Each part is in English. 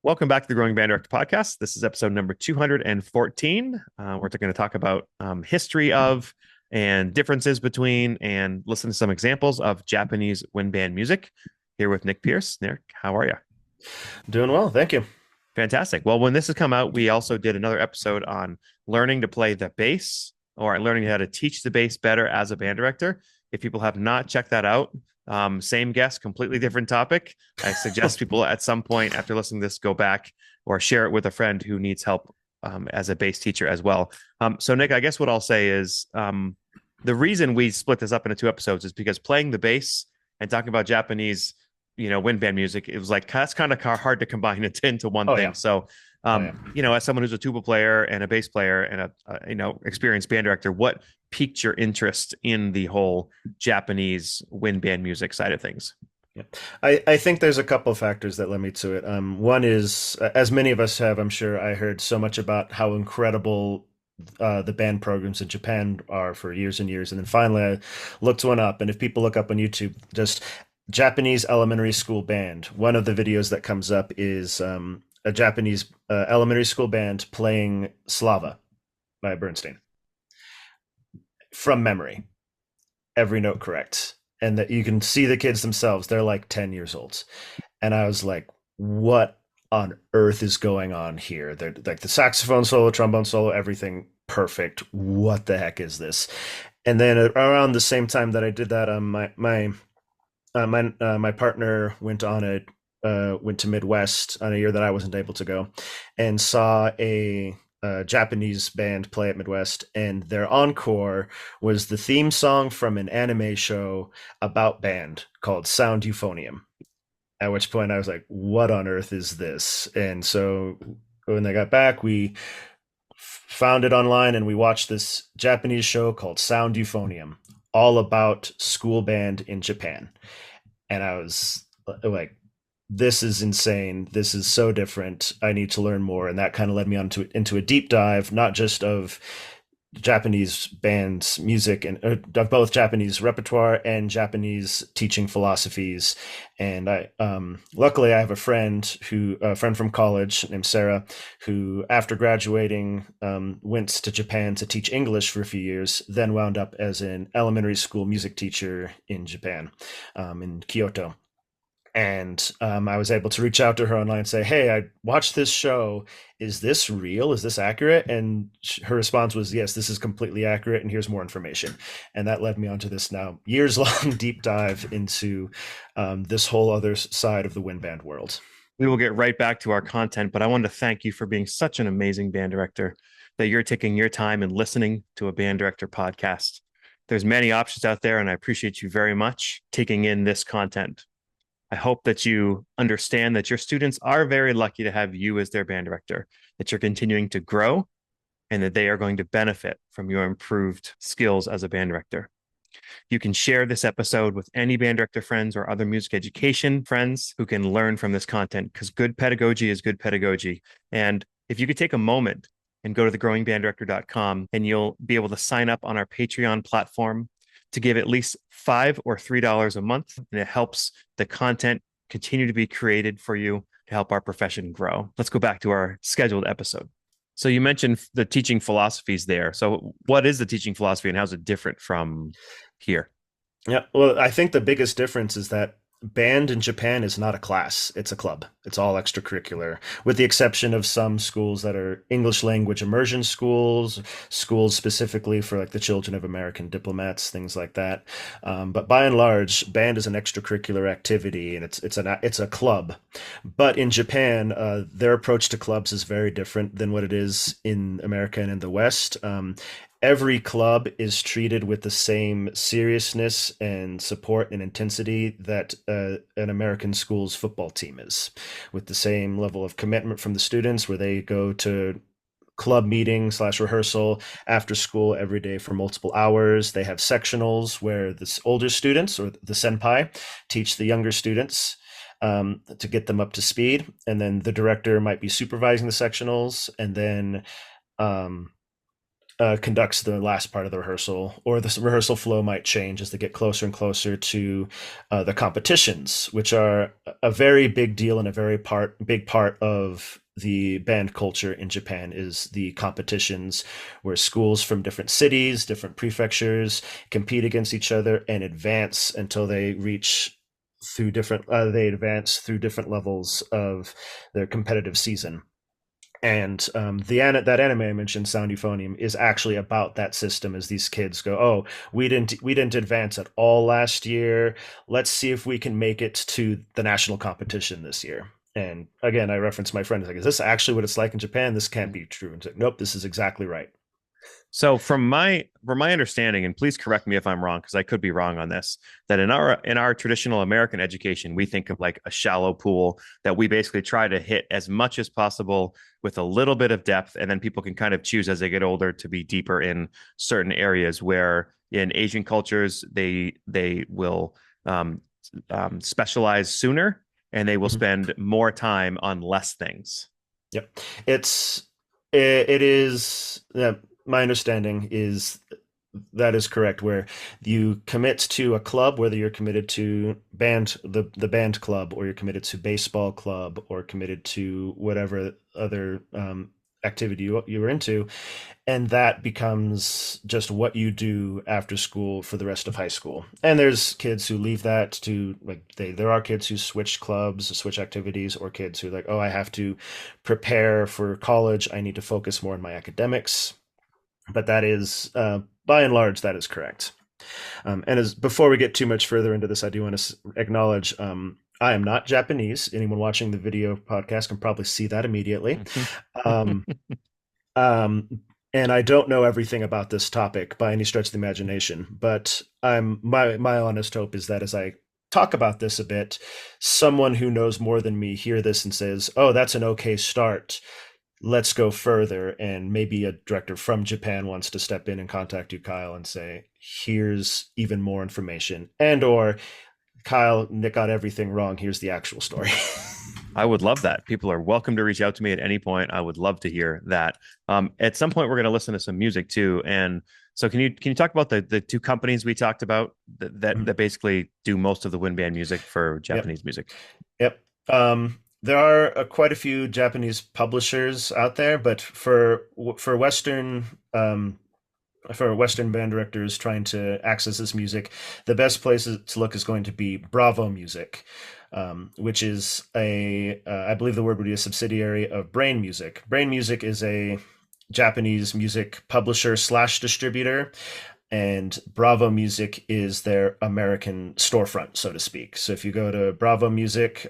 Welcome back to the Growing Band Director Podcast. This is episode number 214. We're going to talk about history of and differences between and listen to some examples of Japanese wind band music. Here with Nick Pierce. Nick, how are you? Doing well, thank you. Fantastic. Well, when this has come out, we also did another episode on learning to play the bass or learning how to teach the bass better as a band director. If people have not checked that out, same guest, completely different topic. I suggest people at some point after listening to this go back or share it with a friend who needs help as a bass teacher as well. So, Nick, I guess what I'll say is the reason we split this up into two episodes is because playing the bass and talking about Japanese wind band music, it was like that's kind of hard to combine it into one Oh thing. yeah, So oh yeah. as someone who's a tuba player and a bass player and a experienced band director, what piqued your interest in the whole Japanese wind band music side of things? Yeah. I think there's a couple of factors that led me to it. One is, as many of us have, I'm sure, I heard so much about how incredible the band programs in Japan are for years and years. And then finally, I looked one up. And if people look up on YouTube, just Japanese elementary school band, one of the videos that comes up is a Japanese elementary school band playing Slava by Bernstein from memory, every note correct, and that you can see the kids themselves, they're like 10 years old. And I was like, what on earth is going on here? They're like the saxophone solo, trombone solo, everything perfect. What the heck is this? And then around the same time that I did that, my partner went to Midwest on a year that I wasn't able to go, and saw a Japanese band play at Midwest, and their encore was the theme song from an anime show about band called Sound Euphonium. At which point I was like, what on earth is this? And so when they got back, we found it online and we watched this Japanese show called Sound Euphonium, all about school band in Japan. And I was like, this is insane. This is so different. I need to learn more. And that kind of led me into a deep dive, not just of Japanese bands music and of both Japanese repertoire and Japanese teaching philosophies. And I luckily I have a friend from college named Sarah, who after graduating went to Japan to teach English for a few years, then wound up as an elementary school music teacher in Japan, in Kyoto. And I was able to reach out to her online and say, "Hey, I watched this show. Is this real? Is this accurate?" And her response was, "Yes, this is completely accurate. And here's more information." And that led me onto this now years-long deep dive into this whole other side of the wind band world. We will get right back to our content, but I wanted to thank you for being such an amazing band director, that you're taking your time and listening to a band director podcast. There's many options out there, and I appreciate you very much taking in this content. I hope that you understand that your students are very lucky to have you as their band director, that you're continuing to grow, and that they are going to benefit from your improved skills as a band director. You can share this episode with any band director friends or other music education friends who can learn from this content, because good pedagogy is good pedagogy. And if you could take a moment and go to thegrowingbanddirector.com, and you'll be able to sign up on our Patreon platform to give at least $5 or $3 a month. And it helps the content continue to be created for you to help our profession grow. Let's go back to our scheduled episode. So you mentioned the teaching philosophies there. So what is the teaching philosophy and how's it different from here? Yeah, well, I think the biggest difference is that band in Japan is not a class, it's a club. It's all extracurricular, with the exception of some schools that are English language immersion schools, schools specifically for like the children of American diplomats, things like that. But by and large, band is an extracurricular activity, and it's a club. But in Japan, their approach to clubs is very different than what it is in America and in the West. Every club is treated with the same seriousness and support and intensity that an American school's football team is, with the same level of commitment from the students, where they go to club meeting slash rehearsal after school every day for multiple hours. They have sectionals where the older students or the senpai teach the younger students to get them up to speed. And then the director might be supervising the sectionals. And then conducts the last part of the rehearsal, or the rehearsal flow might change as they get closer and closer to the competitions, which are a very big deal and a big part of the band culture in Japan is the competitions where schools from different cities, different prefectures compete against each other and advance until they advance through different levels of their competitive season. And that anime I mentioned, Sound Euphonium, is actually about that system. As these kids go, oh, we didn't advance at all last year. Let's see if we can make it to the national competition this year. And again, I reference my friend. Like, is this actually what it's like in Japan? This can't be true. And like, nope, this is exactly right. So from my understanding, and please correct me if I'm wrong, because I could be wrong on this, that in our traditional American education, we think of like a shallow pool that we basically try to hit as much as possible with a little bit of depth, and then people can kind of choose as they get older to be deeper in certain areas. Where in Asian cultures, they will specialize sooner, and they will Mhm. spend more time on less things. Yep. It's it is my understanding is that is correct, where you commit to a club, whether you're committed to the band club, or you're committed to baseball club, or committed to whatever other activity you were into, and that becomes just what you do after school for the rest of high school. And there's kids who leave that to like there are kids who switch clubs, switch activities, or kids who are like, oh, I have to prepare for college, I need to focus more on my academics. But that is by and large that is correct. And as before we get too much further into this, I do want to acknowledge I am not Japanese. Anyone watching the video podcast can probably see that immediately. Um, um, and I don't know everything about this topic by any stretch of the imagination, but my honest hope is that as I talk about this a bit, someone who knows more than me hear this and says, "Oh, that's an okay start. Let's go further." And maybe a director from Japan wants to step in and contact you, Kyle, and say, "Here's even more information," and or Kyle, Nick got everything wrong. Here's the actual story. I would love that. People are welcome to reach out to me at any point. I would love to hear that. At some point, we're going to listen to some music too. And so, can you talk about the two companies we talked about that basically do most of the wind band music for Yep. Japanese music? Yep. There are quite a few Japanese publishers out there, but um, for Western band directors trying to access this music, the best place to look is going to be Bravo Music, which is I believe the word would be a subsidiary of Brain Music. Brain Music is a Japanese music publisher slash distributor, and Bravo Music is their American storefront, so to speak. So if you go to Bravo Music,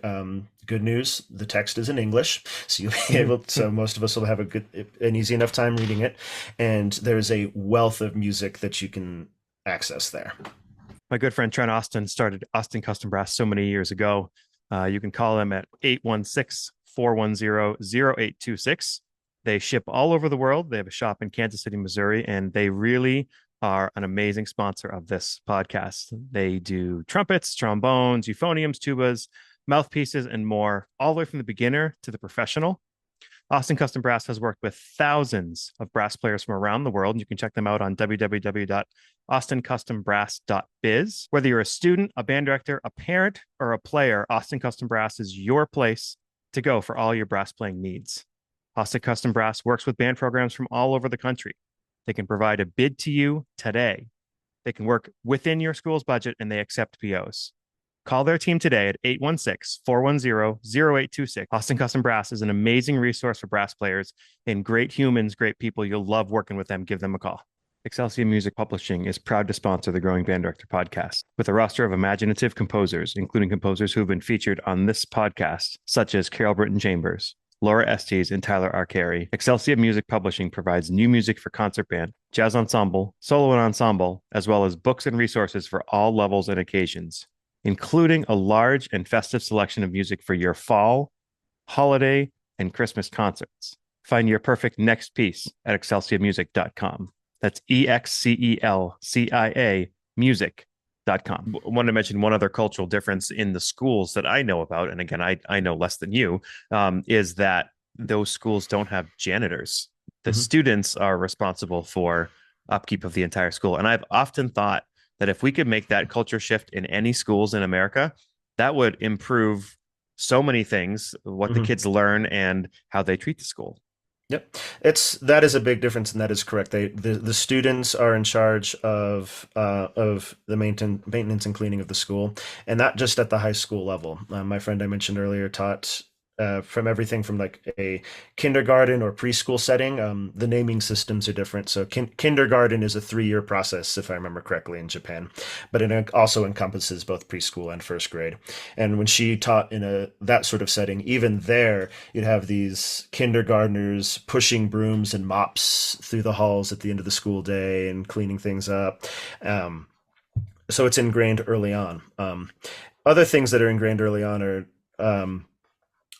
good news, the text is in English, so you'll be able. So most of us will have an easy enough time reading it, and there's a wealth of music that you can access there. My good friend Trent Austin started Austin Custom Brass so many years ago. You can call them at 816-410-0826. They ship all over the world. They have a shop in Kansas City, Missouri, and they really are an amazing sponsor of this podcast. They do trumpets, trombones, euphoniums, tubas, mouthpieces, and more, all the way from the beginner to the professional. Austin Custom Brass has worked with thousands of brass players from around the world. You can check them out on www.austincustombrass.biz. Whether you're a student, a band director, a parent, or a player, Austin Custom Brass is your place to go for all your brass playing needs. Austin Custom Brass works with band programs from all over the country. They can provide a bid to you today. They can work within your school's budget, and they accept POs. Call their team today at 816-410-0826. Austin Custom Brass is an amazing resource for brass players and great humans, great people. You'll love working with them. Give them a call. Excelsior Music Publishing is proud to sponsor the Growing Band Director podcast with a roster of imaginative composers, including composers who have been featured on this podcast, such as Carol Britton Chambers, Laura Estes, and Tyler Arcari. Excelsior Music Publishing provides new music for concert band, jazz ensemble, solo and ensemble, as well as books and resources for all levels and occasions, including a large and festive selection of music for your fall, holiday, and Christmas concerts. Find your perfect next piece at excelsiamusic.com. That's EXCELCIA music.com. I wanted to mention one other cultural difference in the schools that I know about, and again, I know less than you, is that those schools don't have janitors. the students are responsible for upkeep of the entire school. And I've often thought that if we could make that culture shift in any schools in America, that would improve so many things, what the Mm-hmm. kids learn and how they treat the school. Yep, that is a big difference, and that is correct. The students are in charge of the maintenance and cleaning of the school, and not just at the high school level. My friend I mentioned earlier taught from everything from like a kindergarten or preschool setting. The naming systems are different. So kindergarten is a 3-year process, if I remember correctly, in Japan, but it also encompasses both preschool and first grade. And when she taught in a that sort of setting, even there, you'd have these kindergartners pushing brooms and mops through the halls at the end of the school day and cleaning things up. Um, so it's ingrained early on. Other things that are ingrained early on are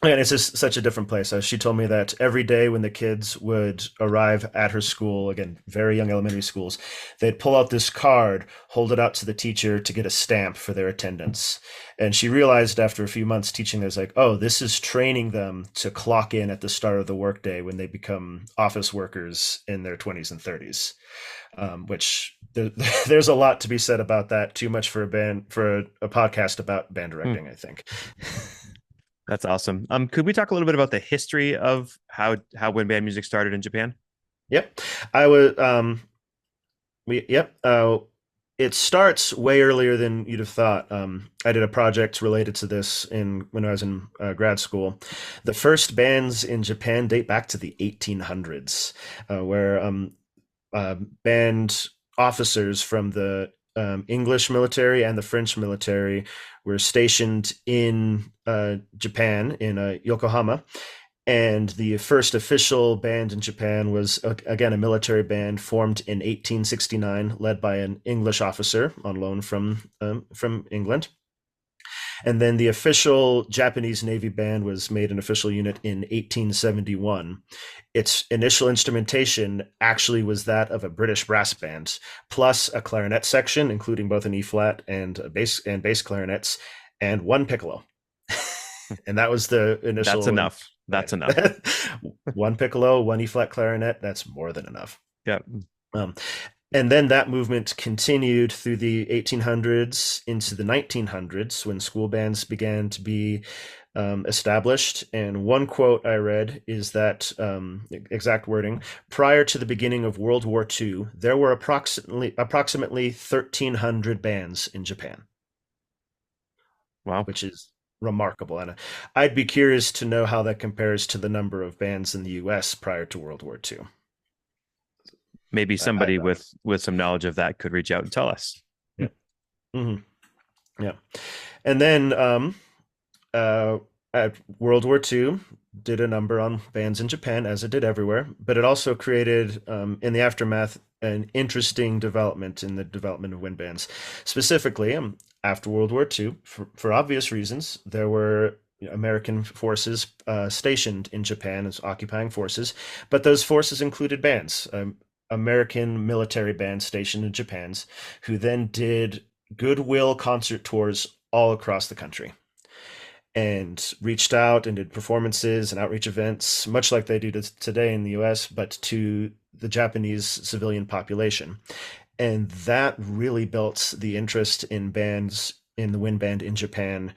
and it's just such a different place. She told me that every day when the kids would arrive at her school, again, very young elementary schools, they'd pull out this card, hold it out to the teacher to get a stamp for their attendance. And she realized after a few months teaching, there's like, oh, this is training them to clock in at the start of the workday when they become office workers in their 20s and 30s. Which there's a lot to be said about that. Too much for a podcast about band Hmm. directing, I think. That's awesome. Could we talk a little bit about the history of how wind band music started in Japan? Yep. I was we yep. It starts way earlier than you'd have thought. I did a project related to this in when I was in grad school. The first bands in Japan date back to the 1800s, where band officers from the English military and the French military were stationed in Japan, in Yokohama. And the first official band in Japan was, again, a military band formed in 1869, led by an English officer on loan from England. And then the official Japanese Navy band was made an official unit in 1871. Its initial instrumentation actually was that of a British brass band, plus a clarinet section, including both an E flat and bass clarinets, and one piccolo. And that was the That's initial. enough. That's enough. One piccolo, one E flat clarinet. That's more than enough. Yeah. Um, and then that movement continued through the 1800s into the 1900s when school bands began to be established. And one quote I read is that exact wording: prior to the beginning of World War II, there were approximately 1,300 bands in Japan, Wow. which is remarkable. And I'd be curious to know how that compares to the number of bands in the U.S. prior to World War II. Maybe I somebody with some knowledge of that could reach out and tell us. Yeah. Mm-hmm. Yeah. And then at World War II, did a number on bands in Japan, as it did everywhere, but it also created, in the aftermath, an interesting development in the development of wind bands. Specifically, after World War II, for obvious reasons, there were American forces stationed in Japan as occupying forces, but those forces included bands. American military bands stationed in Japan, who then did goodwill concert tours all across the country and reached out and did performances and outreach events, much like they do today in the US, but to the Japanese civilian population. And that really built the interest in bands, in the wind band in Japan,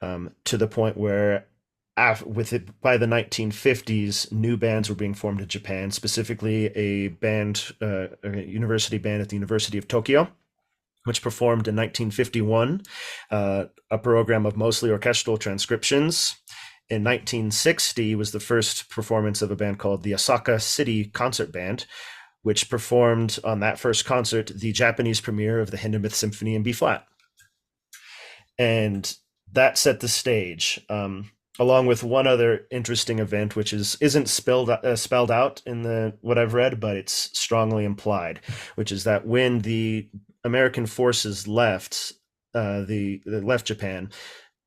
to the point where by the 1950s, new bands were being formed in Japan, specifically a university band at the University of Tokyo, which performed in 1951, a program of mostly orchestral transcriptions. In 1960 was the first performance of a band called the Osaka City Concert Band, which performed on that first concert the Japanese premiere of the Hindemith Symphony in B flat. And that set the stage, along with one other interesting event, which isn't spelled out in what I've read, but it's strongly implied, which is that when the American forces left left Japan,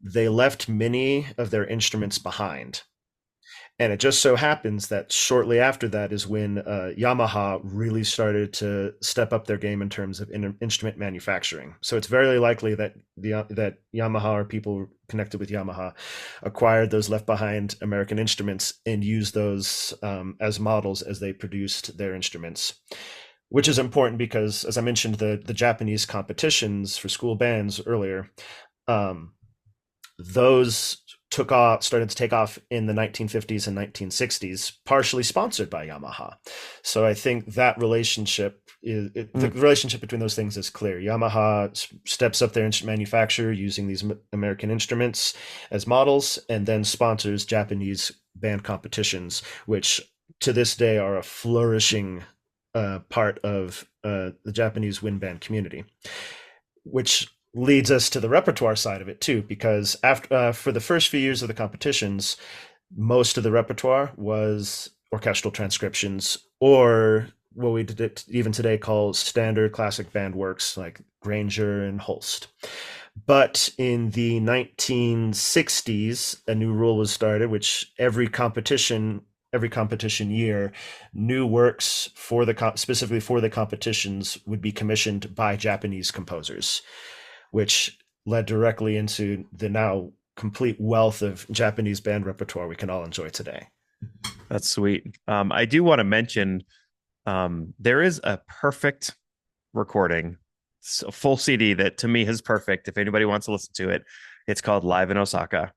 they left many of their instruments behind. And it just so happens that shortly after that is when Yamaha really started to step up their game in terms of instrument manufacturing. So it's very likely that that Yamaha or people connected with Yamaha acquired those left behind American instruments and used those as models as they produced their instruments. Which is important because, as I mentioned, the Japanese competitions for school bands earlier, um, those started to take off in the 1950s and 1960s, partially sponsored by Yamaha. So I think that the relationship between those things is clear. Yamaha steps up their instrument manufacture using these American instruments as models, and then sponsors Japanese band competitions, which to this day are a flourishing part of the Japanese wind band community, which leads us to the repertoire side of it too, because after for the first few years of the competitions, most of the repertoire was orchestral transcriptions or what we even today call standard classic band works like Granger and Holst. But in the 1960s, a new rule was started, which every competition year, new works for specifically for the competitions would be commissioned by Japanese composers, which led directly into the now complete wealth of Japanese band repertoire we can all enjoy today. That's sweet. I do want to mention there is a perfect recording, a full CD that to me is perfect. If anybody wants to listen to it, it's called Live in Osaka,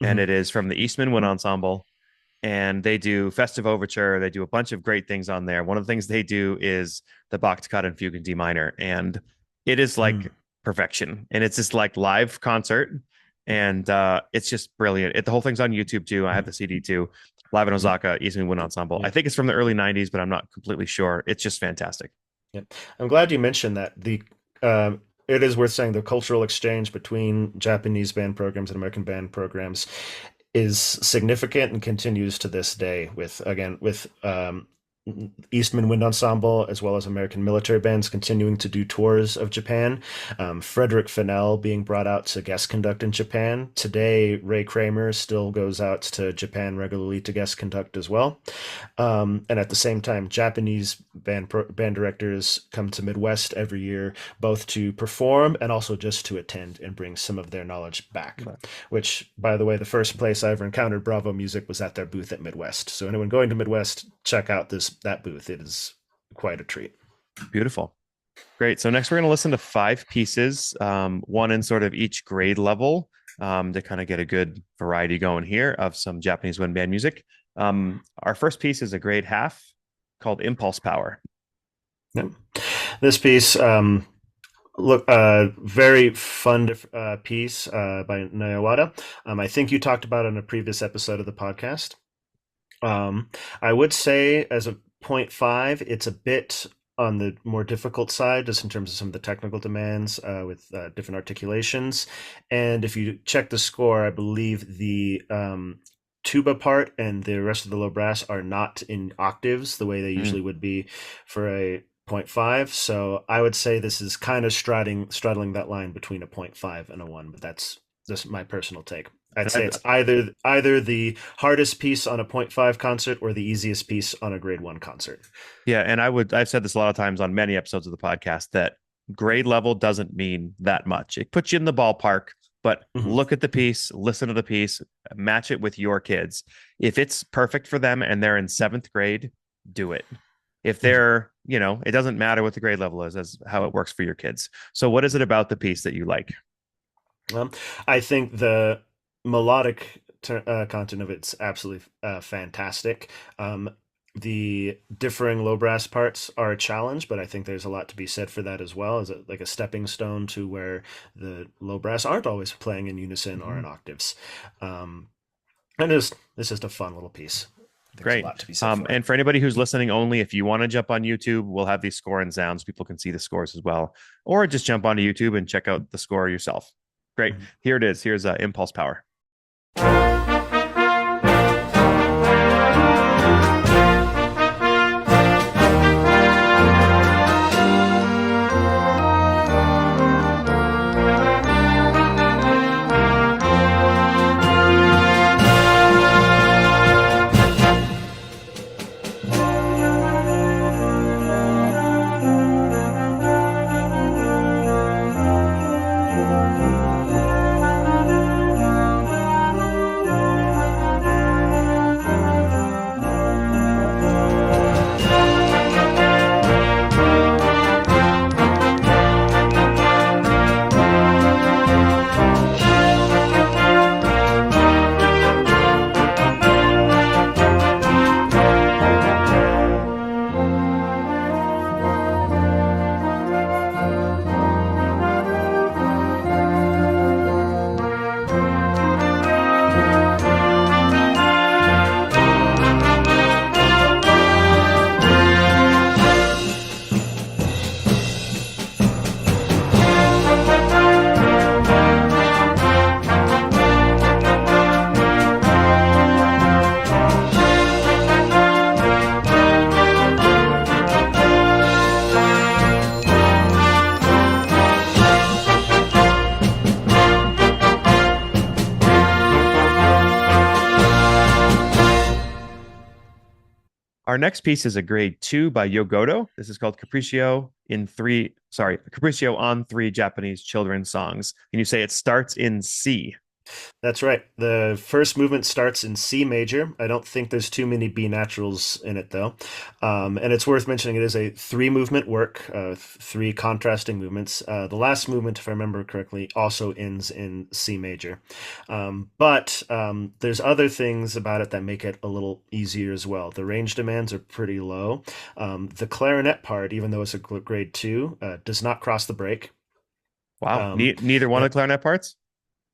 and it is from the Eastman Wind Ensemble. And they do Festive Overture. They do a bunch of great things on there. One of the things they do is the Bach Toccata and Fugue in D minor, and it is like perfection. And it's just like live concert, and it's just brilliant. The whole thing's on YouTube too. I have the CD too. Live in Osaka, Eastman Wind Ensemble. I think it's from the early '90s, but I'm not completely sure. It's just fantastic. Yeah, I'm glad you mentioned that. It is worth saying the cultural exchange between Japanese band programs and American band programs is significant and continues to this day with Eastman Wind Ensemble as well as American military bands continuing to do tours of Japan. Frederick Fennell being brought out to guest conduct in Japan. Today, Ray Kramer still goes out to Japan regularly to guest conduct as well. And at the same time, Japanese band directors come to Midwest every year, both to perform and also just to attend and bring some of their knowledge back. Right. Which, by the way, the first place I ever encountered Bravo Music was at their booth at Midwest. So anyone going to Midwest, check out that booth. It is quite a treat. Beautiful. Great. So next we're going to listen to 5 pieces, one in sort of each grade level, to kind of get a good variety going here of some Japanese wind band music. Our first piece is a grade half called Impulse Power. Yep. This piece, very fun piece by Nayawada. I think you talked about it in a previous episode of the podcast. I would say as a 0.5, it's a bit on the more difficult side, just in terms of some of the technical demands with different articulations. And if you check the score, I believe the tuba part and the rest of the low brass are not in octaves the way they usually would be for a 0.5. So I would say this is kind of straddling that line between a 0.5 and a 1, but that's just my personal take. I'd say it's either the hardest piece on a 0.5 concert or the easiest piece on a grade 1 concert. Yeah, and I've said this a lot of times on many episodes of the podcast that grade level doesn't mean that much. It puts you in the ballpark, but look at the piece, listen to the piece, match it with your kids. If it's perfect for them and they're in 7th grade, do it. If they're, it doesn't matter what the grade level is, as how it works for your kids. So what is it about the piece that you like? I think the melodic content of it's absolutely fantastic. The differing low brass parts are a challenge, but I think there's a lot to be said for that as well, as like a stepping stone to where the low brass aren't always playing in unison or in octaves. And it's just a fun little piece. Great. And for anybody who's listening only, if you want to jump on YouTube, we'll have these score and sounds. People can see the scores as well, or just jump onto YouTube and check out the score yourself. Great. Here it is. Here's Impulse Power. Our next piece is a grade 2 by Yogoto. This is called Capriccio on three Japanese children's songs. And you say it starts in C. That's right. The first movement starts in C major. I don't think there's too many B naturals in it, though. And it's worth mentioning it is a three movement work, three contrasting movements. The last movement, if I remember correctly, also ends in C major. But there's other things about it that make it a little easier as well. The range demands are pretty low. The clarinet part, even though it's a grade 2, does not cross the break. Wow. Um, Neither one of yep. the clarinet parts?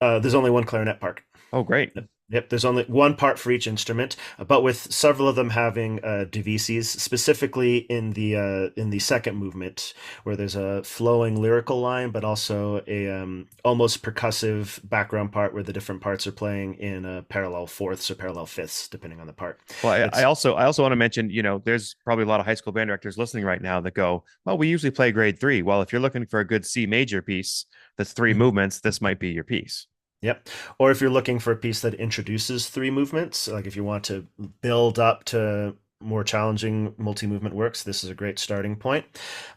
There's only one clarinet part. Oh, great. Yep, there's only one part for each instrument, but with several of them having divises, specifically in the second movement, where there's a flowing lyrical line, but also a almost percussive background part where the different parts are playing in parallel fourths or parallel fifths, depending on the part. Well, I It's also want to mention, there's probably a lot of high school band directors listening right now that go, well, we usually play grade 3. Well, if you're looking for a good C major piece that's 3 movements, this might be your piece. Yep. Or if you're looking for a piece that introduces three movements, like if you want to build up to more challenging multi-movement works, this is a great starting point.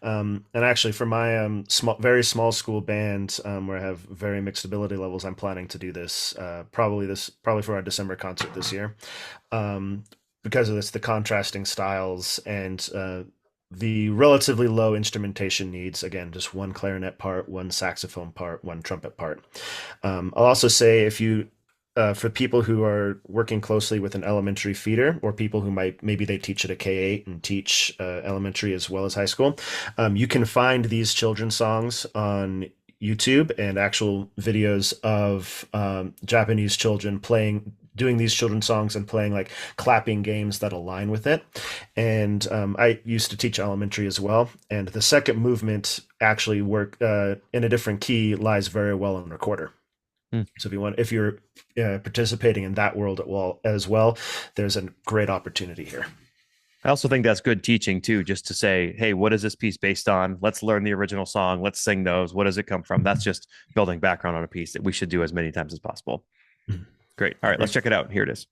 And actually, for my very small school band, where I have very mixed ability levels, I'm planning to do this probably for our December concert this year. Because of this, the contrasting styles and the relatively low instrumentation needs. Again, just one clarinet part, one saxophone part, one trumpet part. I'll also say if you for people who are working closely with an elementary feeder, or people who maybe they teach at a K-8 and teach elementary as well as high school, you can find these children's songs on YouTube and actual videos of Japanese children doing these children's songs and playing like clapping games that align with it. And I used to teach elementary as well. And the second movement actually in a different key lies very well in recorder. So if you're participating in that world as well, there's a great opportunity here. I also think that's good teaching too, just to say, hey, what is this piece based on? Let's learn the original song. Let's sing those. What does it come from? That's just building background on a piece that we should do as many times as possible. Great. All right, let's check it out. Here it is.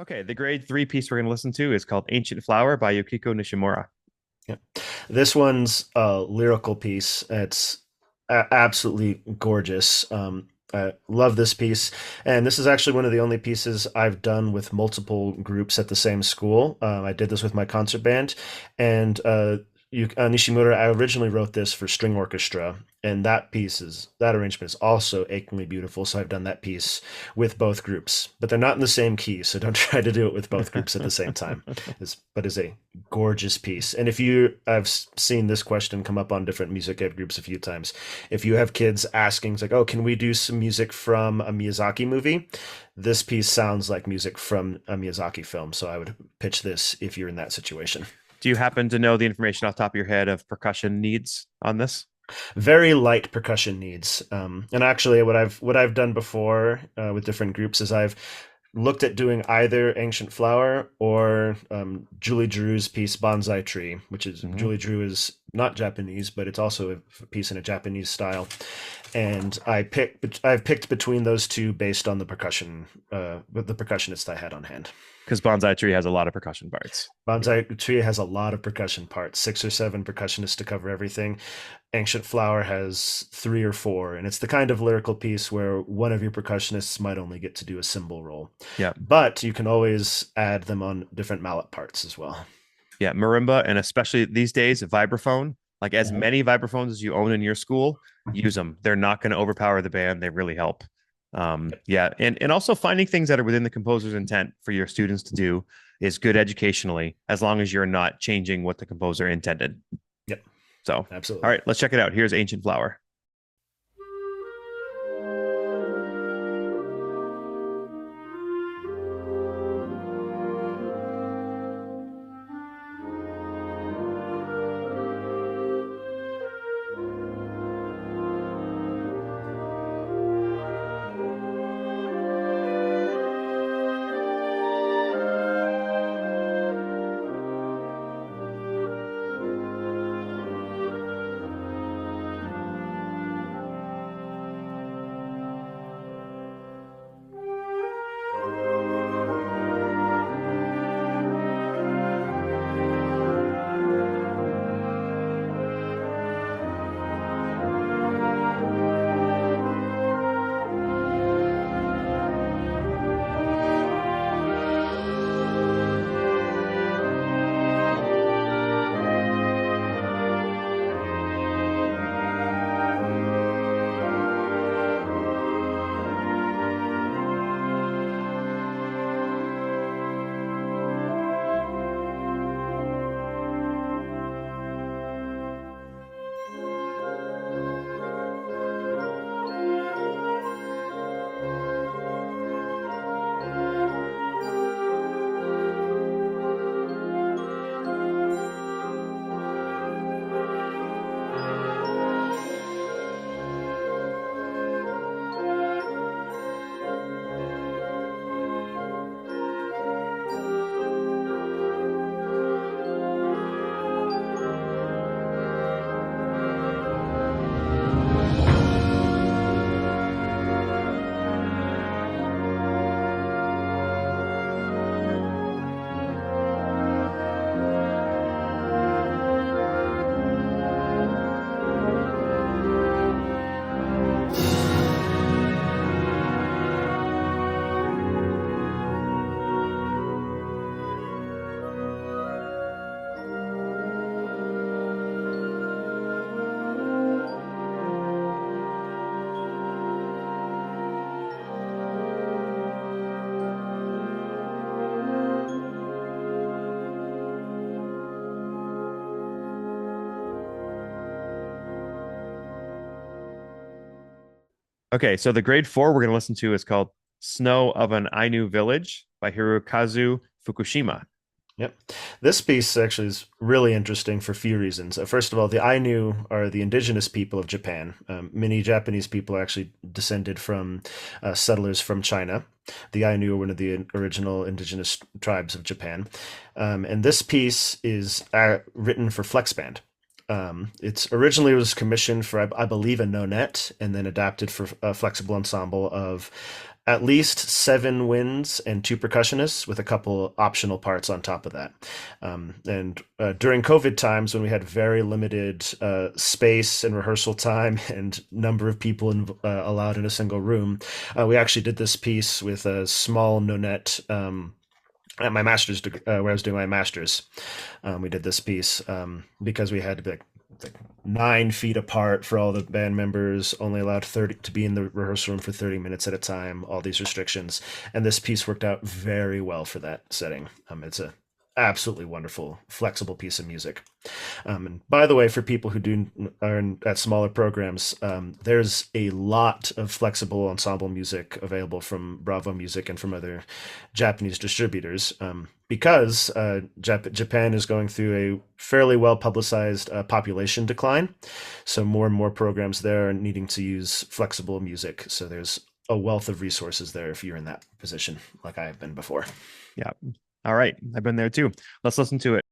Okay, the grade three piece we're going to listen to is called Ancient Flower by Yukiko Nishimura. Yeah. This one's a lyrical piece. It's absolutely gorgeous. I love this piece, and this is actually one of the only pieces I've done with multiple groups at the same school. I did this with my concert band, and Nishimura. I originally wrote this for string orchestra, and that arrangement is also achingly beautiful. So I've done that piece with both groups, but they're not in the same key. So don't try to do it with both groups at the same time. But it's a gorgeous piece. And if you, I've seen this question come up on different music ed groups a few times. If you have kids asking, it's like, oh, can we do some music from a Miyazaki movie? This piece sounds like music from a Miyazaki film. So I would pitch this if you're in that situation. Do you happen to know the information off the top of your head of percussion needs on this? Very light percussion needs. And actually, what I've done before with different groups is I've looked at doing either Ancient Flower or Julie Drew's piece Bonsai Tree, which is Julie Drew is not Japanese, but it's also a piece in a Japanese style. And I've picked between those two based on the percussionist I had on hand. Because Bonsai Tree has a lot of percussion parts. Bonsai Tree has a lot of percussion parts, 6 or 7 percussionists to cover everything. Ancient Flower has 3 or 4, and it's the kind of lyrical piece where one of your percussionists might only get to do a cymbal roll. Yeah. But you can always add them on different mallet parts as well. Yeah. Marimba, and especially these days, vibraphone, like as many vibraphones as you own in your school, use them. They're not going to overpower the band. They really help. Yeah. And also finding things that are within the composer's intent for your students to do is good educationally, as long as you're not changing what the composer intended. Yep. So, absolutely. All right, let's check it out. Here's Ancient Flower. Okay, so the grade four we're going to listen to is called Snow of an Ainu Village by Hirokazu Fukushima. Yep. This piece actually is really interesting for a few reasons. First of all, the Ainu are the indigenous people of Japan. Many Japanese people are actually descended from settlers from China. The Ainu are one of the original indigenous tribes of Japan. And this piece is written for flex band. It's originally was commissioned for, I believe, a nonet, and then adapted for a flexible ensemble of at least 7 winds and 2 percussionists with a couple optional parts on top of that. And during COVID times, when we had very limited space and rehearsal time and number of people allowed in a single room, we actually did this piece with a small nonette. At my master's degree, where I was doing my master's, we did this piece because we had to be like 9 feet apart for all the band members, only allowed 30 to be in the rehearsal room for 30 minutes at a time, all these restrictions. And this piece worked out very well for that setting. It's a absolutely wonderful, flexible piece of music. And by the way, for people who are at smaller programs, there's a lot of flexible ensemble music available from Bravo Music and from other Japanese distributors, because Japan is going through a fairly well publicized population decline. So more and more programs there are needing to use flexible music. So there's a wealth of resources there if you're in that position, like I have been before. Yeah. All right. I've been there too. Let's listen to it.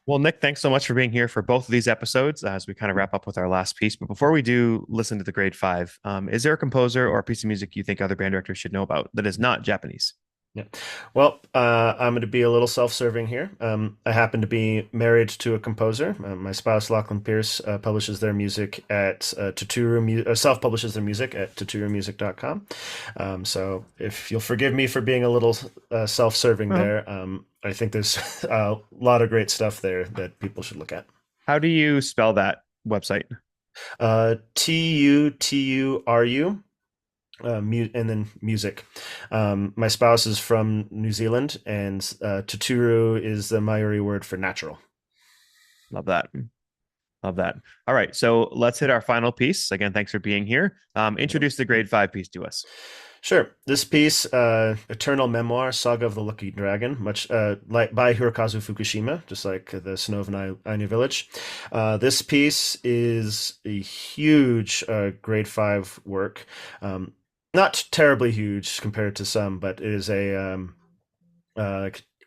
Well, Nick, thanks so much for being here for both of these episodes as we kind of wrap up with our last piece. But before we do listen to the grade five, is there a composer or a piece of music you think other band directors should know about that is not Japanese? Yeah. Well, I'm going to be a little self-serving here. I happen to be married to a composer. My spouse, Lachlan Pierce, publishes their music at self-publishes their music at tuturumusic.com. So if you'll forgive me for being a little self-serving there, I think there's a lot of great stuff there that people should look at. How do you spell that website? Tuturu. And then music. My spouse is from New Zealand, and tuturu is the Maori word for natural. Love that. Love that. All right. So let's hit our final piece. Again, thanks for being here. Introduce the grade 5 piece to us. Sure. This piece, Eternal Memoir, Saga of the Lucky Dragon, much like by Hirokazu Fukushima, just like the Snow of Ainu Village. This piece is a huge grade 5 work. Not terribly huge compared to some, but it is a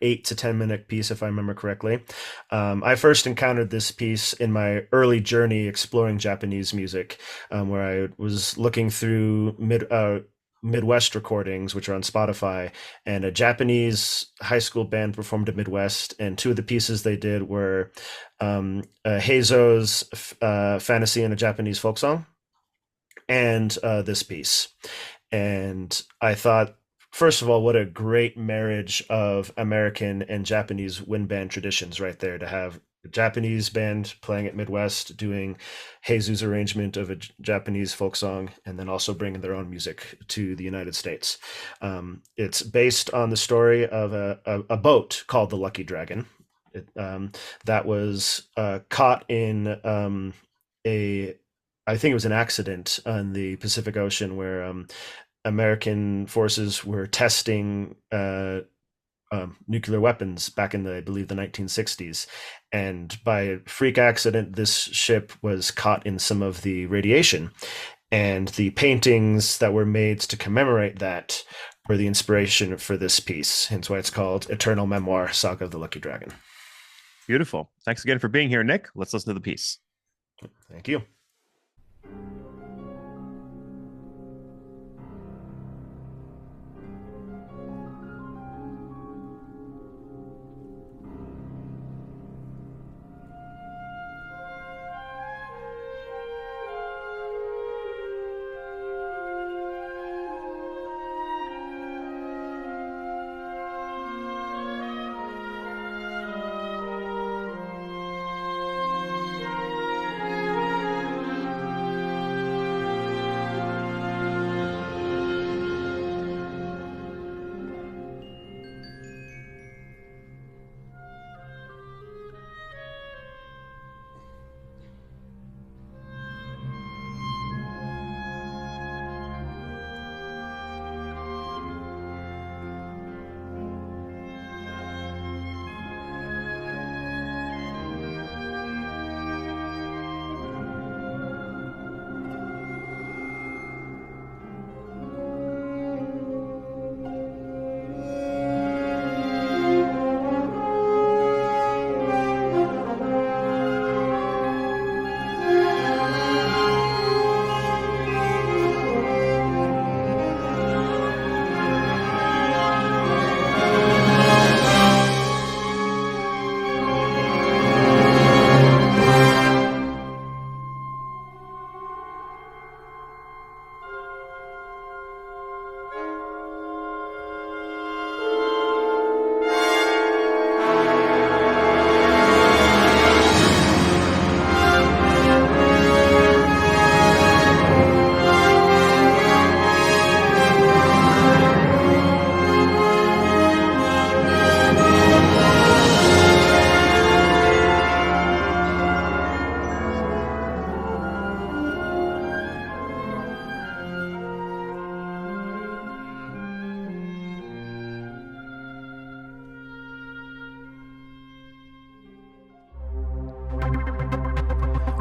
8 to 10 minute piece, if I remember correctly. I first encountered this piece in my early journey exploring Japanese music, where I was looking through Midwest recordings, which are on Spotify, and a Japanese high school band performed at Midwest, and two of the pieces they did were Heizo's Fantasy in a Japanese Folk Song, and this piece. And I thought, first of all, what a great marriage of American and Japanese wind band traditions right there, to have a Japanese band playing at Midwest doing Jesus' arrangement of a Japanese folk song, and then also bringing their own music to the United States. It's based on the story of a boat called the Lucky Dragon that was caught in I think it was an accident on the Pacific Ocean where American forces were testing nuclear weapons back in I believe, the 1960s. And by freak accident, this ship was caught in some of the radiation. And the paintings that were made to commemorate that were the inspiration for this piece. Hence why it's called Eternal Memoir, Saga of the Lucky Dragon. Beautiful. Thanks again for being here, Nick. Let's listen to the piece. Thank you.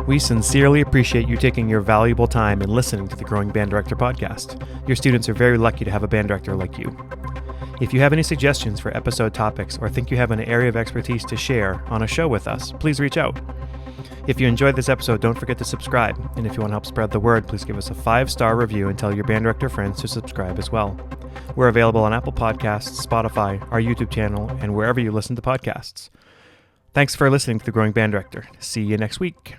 We sincerely appreciate you taking your valuable time and listening to the Growing Band Director podcast. Your students are very lucky to have a band director like you. If you have any suggestions for episode topics or think you have an area of expertise to share on a show with us, please reach out. If you enjoyed this episode, don't forget to subscribe. And if you want to help spread the word, please give us a 5-star review and tell your band director friends to subscribe as well. We're available on Apple Podcasts, Spotify, our YouTube channel, and wherever you listen to podcasts. Thanks for listening to The Growing Band Director. See you next week.